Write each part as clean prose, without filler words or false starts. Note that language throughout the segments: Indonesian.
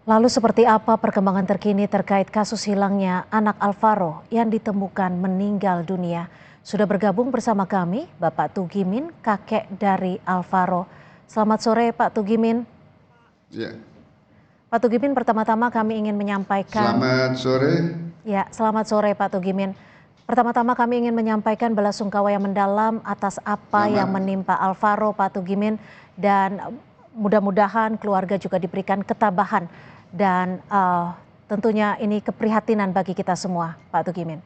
Lalu seperti apa perkembangan terkini terkait kasus hilangnya anak Alvaro yang ditemukan meninggal dunia? Sudah bergabung bersama kami Bapak Tugimin, kakek dari Alvaro. Selamat sore Pak Tugimin. Ya, Pak Tugimin, pertama-tama kami ingin menyampaikan. selamat sore. Ya, selamat sore Pak Tugimin. Pertama-tama kami ingin menyampaikan belasungkawa yang mendalam atas apa yang menimpa Alvaro, Pak Tugimin, dan mudah-mudahan keluarga juga diberikan ketabahan dan tentunya ini keprihatinan bagi kita semua, Pak Tugimin.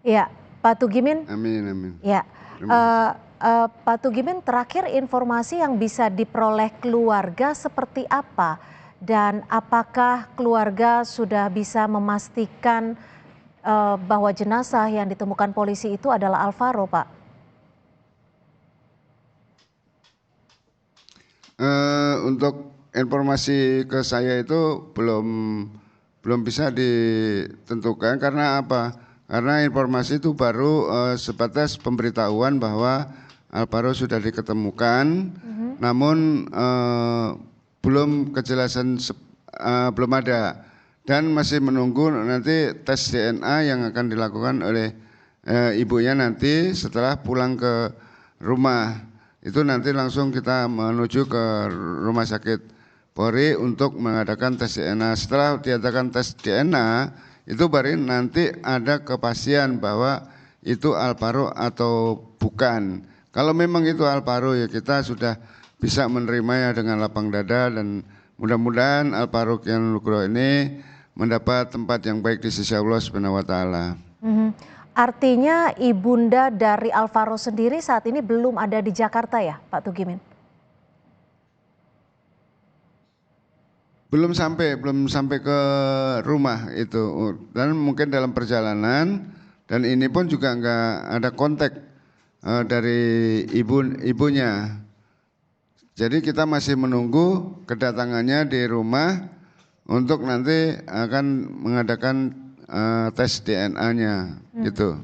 Ya, Pak Tugimin. Amin, amin. Ya, Pak Tugimin, terakhir informasi yang bisa diperoleh keluarga seperti apa? Dan apakah keluarga sudah bisa memastikan bahwa jenazah yang ditemukan polisi itu adalah Alvaro, Pak? Untuk informasi ke saya itu belum bisa ditentukan karena apa? Karena informasi itu baru sebatas pemberitahuan bahwa Alvaro sudah diketemukan, namun belum kejelasan belum ada dan masih menunggu nanti tes DNA yang akan dilakukan oleh ibunya nanti setelah pulang ke rumah. Itu nanti langsung kita menuju ke rumah sakit Polri untuk mengadakan tes DNA. Setelah diadakan tes DNA, itu baru nanti ada kepastian bahwa itu Alvaro atau bukan. Kalau memang itu Alvaro, ya kita sudah bisa menerimanya dengan lapang dada dan mudah-mudahan Alvaro Kian Nugroho ini mendapat tempat yang baik di sisi Allah Subhanahu wa taala. Artinya ibunda dari Alvaro sendiri saat ini belum ada di Jakarta ya, Pak Tugimin? Belum sampai ke rumah itu, dan mungkin dalam perjalanan, dan ini pun juga nggak ada kontak dari ibunya. Jadi kita masih menunggu kedatangannya di rumah untuk nanti akan mengadakan tes DNA-nya gitu.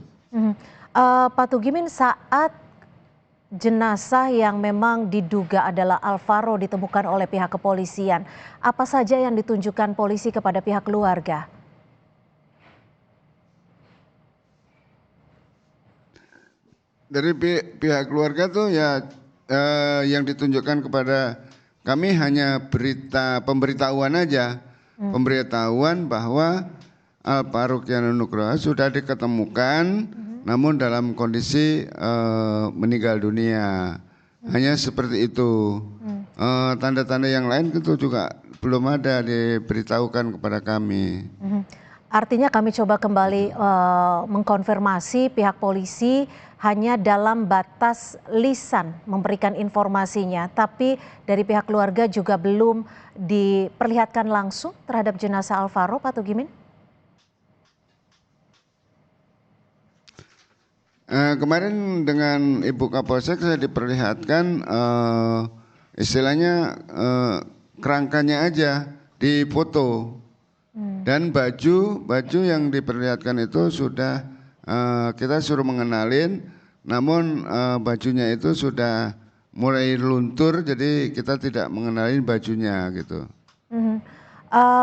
Pak Tugimin, saat jenazah yang memang diduga adalah Alvaro ditemukan oleh pihak kepolisian, apa saja yang ditunjukkan polisi kepada pihak keluarga? Dari pihak keluarga tuh ya yang ditunjukkan kepada kami hanya pemberitahuan aja, pemberitahuan bahwa Alvaro Kian Nugroho sudah diketemukan, namun dalam kondisi meninggal dunia. Hanya seperti itu. Tanda-tanda yang lain itu juga belum ada diberitahukan kepada kami. Artinya kami coba kembali mengkonfirmasi pihak polisi hanya dalam batas lisan memberikan informasinya, tapi dari pihak keluarga juga belum diperlihatkan langsung terhadap jenazah Alvaro, Pak Tugimin? Kemarin dengan Ibu Kapolsek saya diperlihatkan istilahnya kerangkanya aja dipoto dan baju yang diperlihatkan itu sudah kita suruh mengenalin, namun bajunya itu sudah mulai luntur, jadi kita tidak mengenalin bajunya gitu.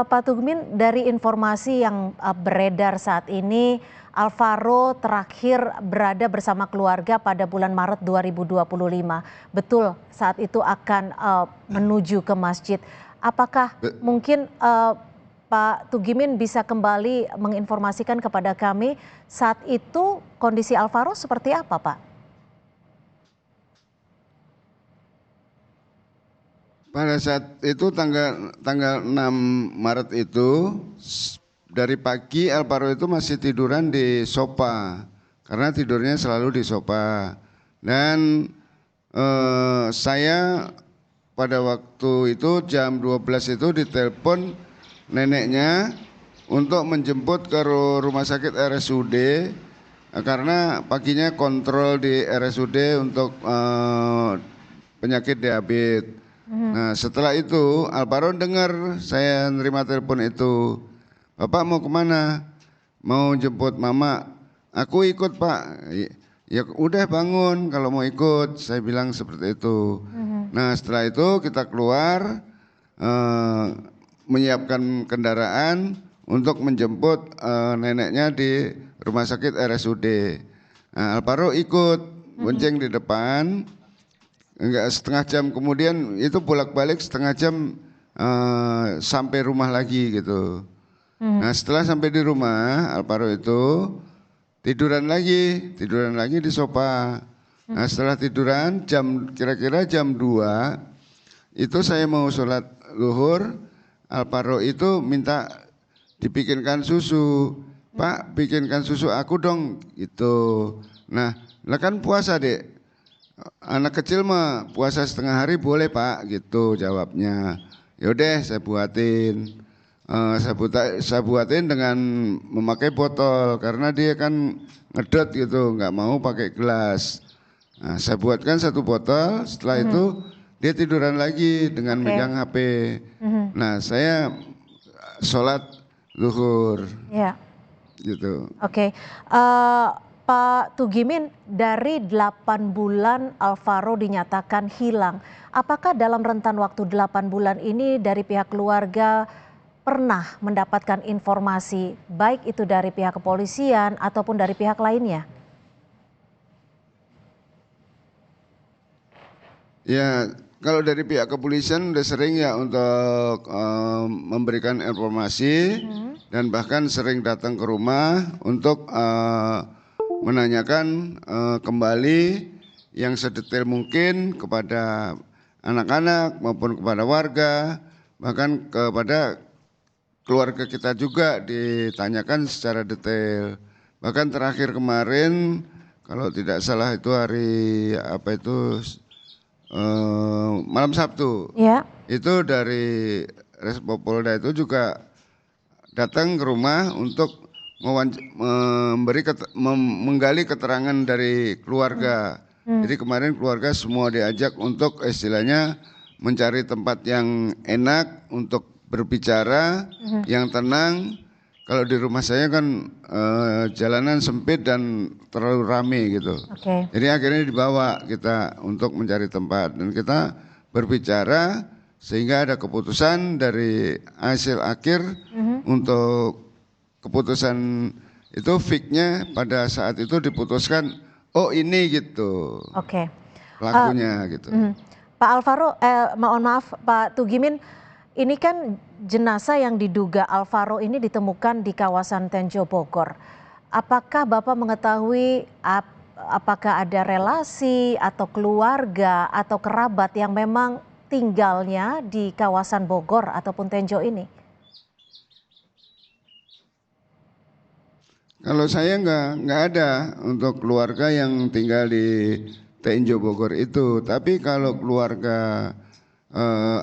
Pak Tugimin, dari informasi yang beredar saat ini, Alvaro terakhir berada bersama keluarga pada bulan Maret 2025. Betul, saat itu akan menuju ke masjid. Apakah mungkin Pak Tugimin bisa kembali menginformasikan kepada kami saat itu kondisi Alvaro seperti apa, Pak? Pada saat itu tanggal 6 Maret itu dari pagi Alvaro itu masih tiduran di sofa karena tidurnya selalu di sofa, dan saya pada waktu itu jam 12 itu ditelepon neneknya untuk menjemput ke rumah sakit RSUD karena paginya kontrol di RSUD untuk penyakit diabetes. Nah setelah itu Alvaro dengar saya nerima telepon itu, "Bapak mau kemana?" "Mau jemput mama." "Aku ikut Pak." "Ya udah bangun kalau mau ikut," saya bilang seperti itu. Nah setelah itu kita keluar eh, menyiapkan kendaraan untuk menjemput neneknya di rumah sakit RSUD. Nah, Alvaro ikut bonceng di depan, enggak setengah jam kemudian itu bolak-balik setengah jam sampai rumah lagi gitu. Nah setelah sampai di rumah Alvaro itu tiduran lagi di sofa. Nah setelah tiduran kira-kira jam 2 itu saya mau sholat zuhur, Alvaro itu minta dibikinkan susu. Pak, bikinkan susu aku dong gitu. Nah, lah kan puasa, Dek. Anak kecil mah puasa setengah hari boleh, Pak, gitu jawabnya. Yaudah saya buatin. Saya buatin dengan memakai botol karena dia kan ngedot gitu, nggak mau pakai gelas. Nah, saya buatkan satu botol, setelah itu dia tiduran lagi dengan megang HP. Nah, saya sholat zuhur. Ya. Gitu. Oke, Pak Tugimin, dari 8 bulan Alvaro dinyatakan hilang. Apakah dalam rentan waktu 8 bulan ini dari pihak keluarga pernah mendapatkan informasi, baik itu dari pihak kepolisian ataupun dari pihak lainnya? Ya, kalau dari pihak kepolisian udah sering ya untuk memberikan informasi dan bahkan sering datang ke rumah untuk menanyakan kembali yang sedetail mungkin kepada anak-anak maupun kepada warga, bahkan kepada keluarga kita juga ditanyakan secara detail. Bahkan terakhir kemarin kalau tidak salah itu hari apa itu malam Sabtu. Ya. Itu dari Respopolda itu juga datang ke rumah untuk menggali keterangan dari keluarga. Jadi kemarin keluarga semua diajak untuk istilahnya mencari tempat yang enak untuk berbicara, yang tenang. Kalau di rumah saya kan jalanan sempit dan terlalu rame gitu. Jadi akhirnya dibawa kita untuk mencari tempat dan kita berbicara sehingga ada keputusan dari hasil akhir untuk keputusan itu fix-nya pada saat itu diputuskan oh ini gitu. Pelakunya gitu. Pak Alvaro, mohon maaf Pak Tugimin, ini kan jenazah yang diduga Alvaro ini ditemukan di kawasan Tenjo Bogor. Apakah Bapak mengetahui apakah ada relasi atau keluarga atau kerabat yang memang tinggalnya di kawasan Bogor ataupun Tenjo ini? Kalau saya nggak ada untuk keluarga yang tinggal di Tenjo Bogor itu. Tapi kalau keluarga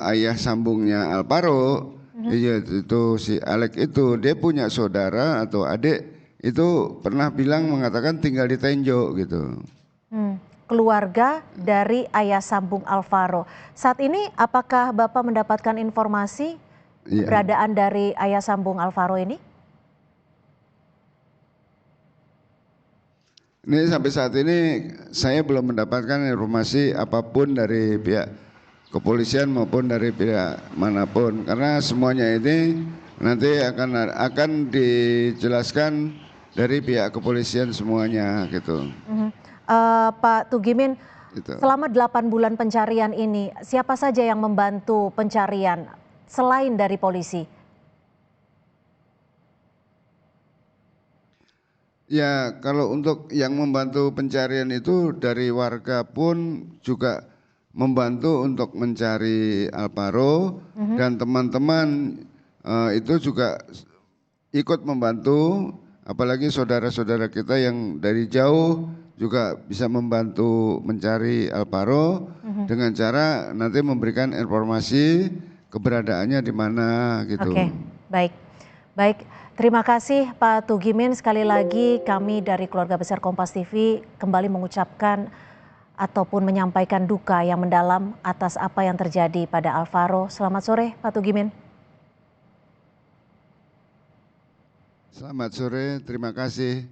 ayah sambungnya Alvaro, itu si Alex itu dia punya saudara atau adik itu pernah mengatakan tinggal di Tenjo gitu. Keluarga dari ayah sambung Alvaro. Saat ini apakah Bapak mendapatkan informasi keberadaan dari ayah sambung Alvaro ini? Ini sampai saat ini saya belum mendapatkan informasi apapun dari pihak kepolisian maupun dari pihak manapun karena semuanya ini nanti akan dijelaskan dari pihak kepolisian semuanya gitu. Pak Tugimin, gitu. Selama 8 bulan pencarian ini siapa saja yang membantu pencarian selain dari polisi? Ya, kalau untuk yang membantu pencarian itu dari warga pun juga membantu untuk mencari Alvaro dan teman-teman itu juga ikut membantu, apalagi saudara-saudara kita yang dari jauh juga bisa membantu mencari Alvaro dengan cara nanti memberikan informasi keberadaannya di mana gitu. Oke, baik. Terima kasih Pak Tugimin, sekali lagi kami dari keluarga besar Kompas TV kembali mengucapkan ataupun menyampaikan duka yang mendalam atas apa yang terjadi pada Alvaro. Selamat sore Pak Tugimin. Selamat sore, terima kasih.